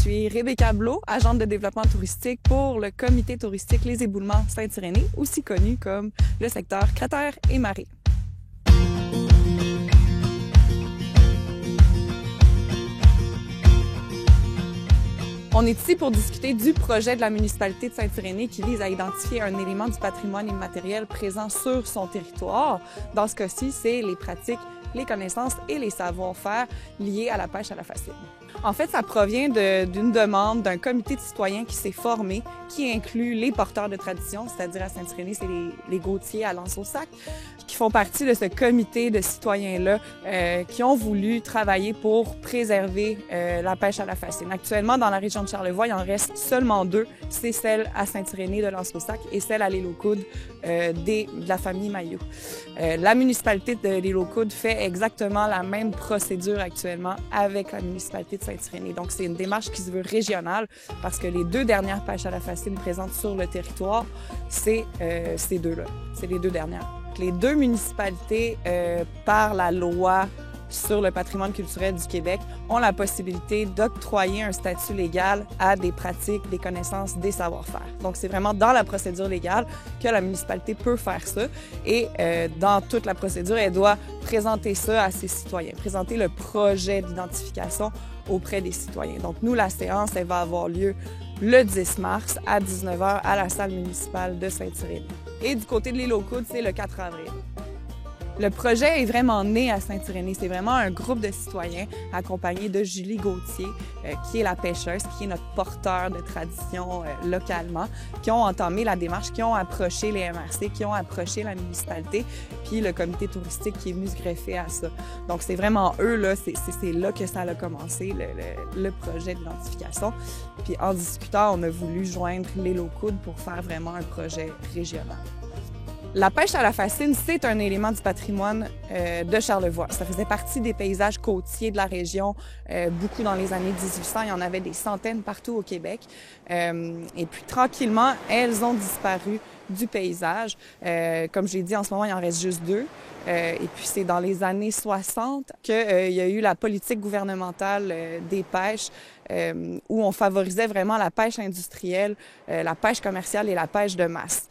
suis Rebecca Blot, agente de développement touristique pour le comité touristique Les Éboulements Saint-Irénée, aussi connu comme le secteur cratère et marée. On est ici pour discuter du projet de la municipalité de Saint-Irénée qui vise à identifier un élément du patrimoine immatériel présent sur son territoire. Dans ce cas-ci, c'est les pratiques, les connaissances et les savoir-faire liés à la pêche à la fascine. En fait, ça provient d'une demande d'un comité de citoyens qui s'est formé, qui inclut les porteurs de tradition, c'est-à-dire à Saint-Irénée, c'est les Gautiers à L'Anse-au-Sac, qui font partie de ce comité de citoyens-là qui ont voulu travailler pour préserver la pêche à la fascine. Actuellement, dans la région de Charlevoix, il en reste seulement deux. C'est celle à Saint-Irénée de L'Anse-au-Sac et celle à l'île aux Coudes de la famille Mailloux. La municipalité de l'île aux Coudes fait exactement la même procédure actuellement avec la municipalité de Saint-Irénée. Donc, c'est une démarche qui se veut régionale parce que les deux dernières pêches à la fascine présentes sur le territoire, c'est ces deux-là. C'est les deux dernières. Les deux municipalités, par la loi sur le patrimoine culturel du Québec, ont la possibilité d'octroyer un statut légal à des pratiques, des connaissances, des savoir-faire. Donc, c'est vraiment dans la procédure légale que la municipalité peut faire ça. Et dans toute la procédure, elle doit présenter ça à ses citoyens, présenter le projet d'identification auprès des citoyens. Donc, nous, la séance, elle va avoir lieu le 10 mars à 19h à la salle municipale de Saint-Irénée. Et du côté de l'île aux Coudes, c'est le 4 avril. Le projet est vraiment né à Saint-Irénée. C'est vraiment un groupe de citoyens accompagné de Julie Gauthier, qui est la pêcheuse, qui est notre porteur de tradition localement, qui ont entamé la démarche, qui ont approché les MRC, qui ont approché la municipalité, puis le comité touristique qui est venu se greffer à ça. Donc, c'est vraiment eux, là, c'est là que ça a commencé, le projet d'identification. Puis en discutant, on a voulu joindre l'île aux Coudes pour faire vraiment un projet régional. La pêche à la fascine, c'est un élément du patrimoine de Charlevoix. Ça faisait partie des paysages côtiers de la région, beaucoup dans les années 1800. Il y en avait des centaines partout au Québec. Et puis, tranquillement, elles ont disparu du paysage. Comme j'ai dit, en ce moment, il en reste juste deux. Et puis, c'est dans les années 60 qu'il y a eu la politique gouvernementale des pêches où on favorisait vraiment la pêche industrielle, la pêche commerciale et la pêche de masse.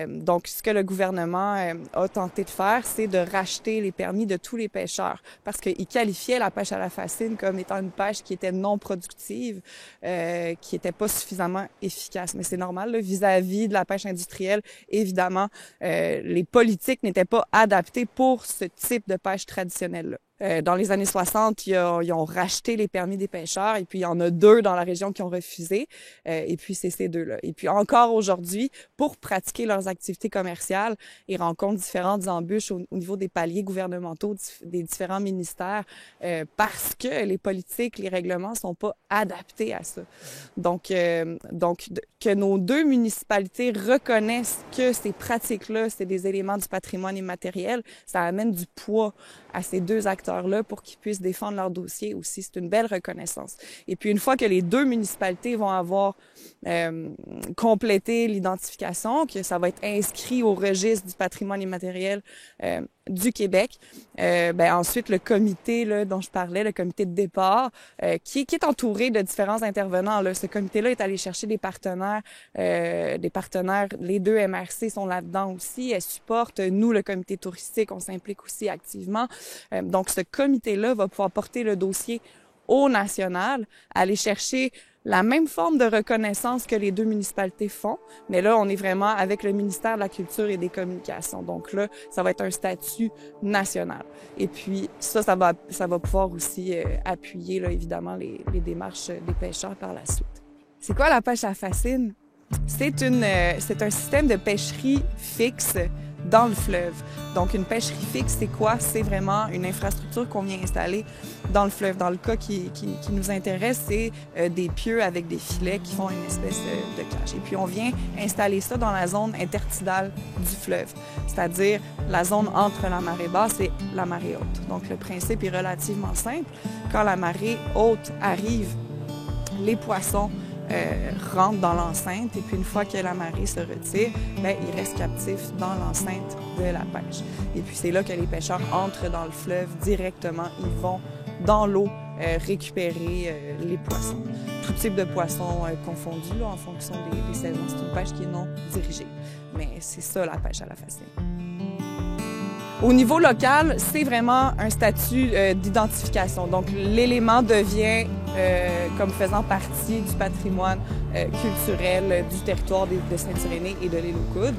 Donc, ce que le gouvernement a tenté de faire, c'est de racheter les permis de tous les pêcheurs parce qu'il qualifiait la pêche à la fascine comme étant une pêche qui était non productive, qui était pas suffisamment efficace. Mais c'est normal, là, vis-à-vis de la pêche industrielle, évidemment, les politiques n'étaient pas adaptées pour ce type de pêche traditionnelle-là. Dans les années 60, ils ont racheté les permis des pêcheurs et puis il y en a deux dans la région qui ont refusé. Et puis, c'est ces deux-là. Et puis, encore aujourd'hui, pour pratiquer leurs activités commerciales, ils rencontrent différentes embûches au niveau des paliers gouvernementaux des différents ministères parce que les politiques, les règlements sont pas adaptés à ça. Donc, que nos deux municipalités reconnaissent que ces pratiques-là, c'est des éléments du patrimoine immatériel, ça amène du poids à ces deux acteurs-là pour qu'ils puissent défendre leur dossier aussi. C'est une belle reconnaissance. Et puis, une fois que les deux municipalités vont avoir complété l'identification, que ça va être inscrit au registre du patrimoine immatériel du Québec, ensuite, le comité là, dont je parlais, le comité de départ, qui est entouré de différents intervenants. Là. Ce comité-là est allé chercher des partenaires. Les deux MRC sont là-dedans aussi. Elles supportent, nous, le comité touristique, on s'implique aussi activement. Donc, ce comité-là va pouvoir porter le dossier au national, aller chercher la même forme de reconnaissance que les deux municipalités font, mais là, on est vraiment avec le ministère de la Culture et des Communications. Donc là, ça va être un statut national. Et puis, ça va pouvoir aussi appuyer, là, évidemment, les démarches des pêcheurs par la suite. C'est quoi la pêche à fascine? C'est un système de pêcherie fixe dans le fleuve. Donc, une pêcherie fixe, c'est quoi? C'est vraiment une infrastructure qu'on vient installer dans le fleuve. Dans le cas qui nous intéresse, c'est des pieux avec des filets qui font une espèce de cage. Et puis, on vient installer ça dans la zone intertidale du fleuve, c'est-à-dire la zone entre la marée basse et la marée haute. Donc, le principe est relativement simple. Quand la marée haute arrive, les poissons rentrent dans l'enceinte et puis une fois que la marée se retire, ils restent captifs dans l'enceinte de la pêche. Et puis c'est là que les pêcheurs entrent dans le fleuve directement, ils vont dans l'eau récupérer les poissons. Tout type de poissons confondus là, en fonction des saisons. C'est une pêche qui est non dirigée. Mais c'est ça la pêche à la fascine. Au niveau local, c'est vraiment un statut d'identification. Donc, l'élément devient comme faisant partie du patrimoine culturel du territoire de Saint-Irénée et de l'île aux Coudres.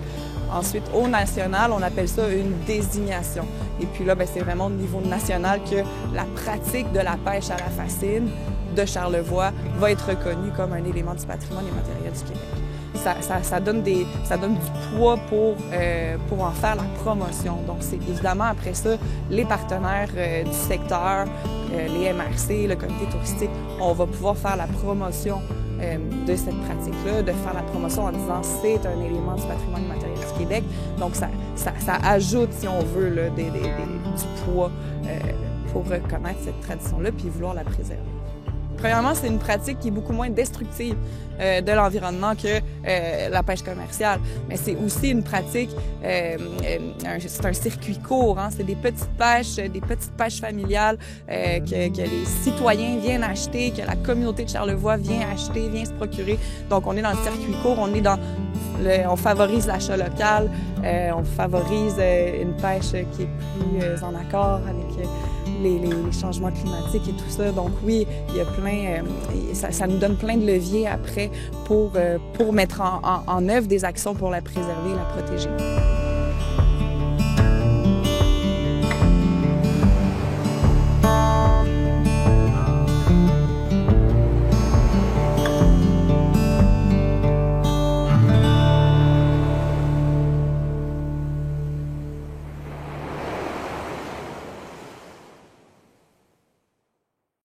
Ensuite, au national, on appelle ça une désignation. Et puis là, c'est vraiment au niveau national que la pratique de la pêche à la fascine de Charlevoix va être reconnue comme un élément du patrimoine immatériel du Québec. Ça donne du poids pour en faire la promotion. Donc, c'est évidemment après ça, les partenaires du secteur, les MRC, le comité touristique, on va pouvoir faire la promotion de cette pratique-là, de faire la promotion en disant c'est un élément du patrimoine immatériel du Québec. Donc, ça ajoute, si on veut, là, du poids pour reconnaître cette tradition-là puis vouloir la préserver. Premièrement, c'est une pratique qui est beaucoup moins destructive de l'environnement que la pêche commerciale. Mais c'est aussi une pratique, c'est un circuit court, hein? C'est des petites pêches familiales que les citoyens viennent acheter, que la communauté de Charlevoix vient acheter, vient se procurer. Donc, on est dans le circuit court, on favorise l'achat local, on favorise une pêche qui est plus en accord avec les changements climatiques et tout ça. Donc oui, il y a ça nous donne plein de leviers après pour mettre en œuvre des actions pour la préserver et la protéger.